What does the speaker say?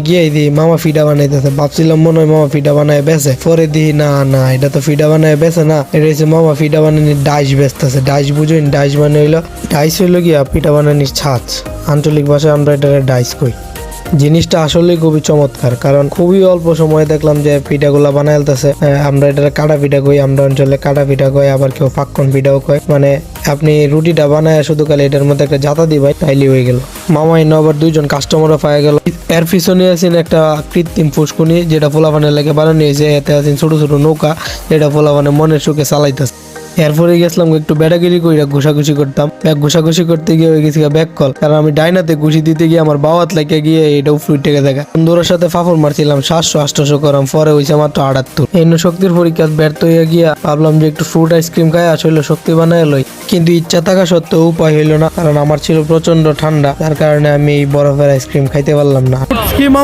গিয়ে দিই মামা ফিডা বানাইতেছে, ভাবছিলাম মনে হয় মামা ফিডা বানায় বেছে, পরে দিই না না এটা তো ফিডা বানায় বেছে না, এটা হচ্ছে মামা ফিডা বানানি ডাইস বেচতেছে। ডাইস বুঝুন, ডাইস মানে হইলো, ডাইস হইলো গিয়া পিঠা বানানির ছাঁচ, আঞ্চলিক ভাষায় আমরা এটা ডাইস কই। জিনিসটা আসলে খুবই চমৎকার, কারণ খুবই অল্প সময়ে দেখলাম যে পিঠাগুলা বানাইতেছে। আমরা এটা কাটা পিঠা কই, আমরা অঞ্চলে কাটা পিঠা কই, আবার কেউ পাক্কন পিঠাও কয়। মানে আপনি রুটিটা বানায় শুধু খালি এটার মধ্যে একটা জাতা দিবাই, তাইলে হয়ে গেল। মামা এনে আবার দুইজন কাস্টমারও পাওয়া গেল। এর পিছনে আছেন একটা কৃত্রিম ফুসকুনি, যেটা পোলাপানের লেগে বানানো হয়েছে। এতে আছেন ছোট ছোট নৌকা, যেটা পোলাপানের মনের সুখে চালাইতেছে। এরপরে গেছিলাম একটু বেড়াগিরি কইরা ঘুষাঘুষি করতাম। ঘুষাঘুষি করতে গিয়ে হয়ে গেছি ব্যাক কল, কারণ আমি ডাইনাতে ঘুষি দিতে গিয়ে আমার বাওয়াত লাগে গিয়ে এটা উফলুট টেকে দেখা। বন্ধুর সাথে ফাফর মারছিলাম 700-800 করাম, পরে হয়েছে মাত্র 78। এই শক্তির পরীক্ষা ব্যর্থ হয়ে গিয়া ভাবলাম যে একটু ফ্রুট আইসক্রিম খাই আসলে শক্তি বানায় লই, কিন্তু ইচ্ছা থাকা সত্ত্বেও উপায় হইল না, কারণ আমার ছিল প্রচন্ড ঠান্ডা, যার কারণে আমি এই বরফের আইসক্রিম খাইতে পারলাম না।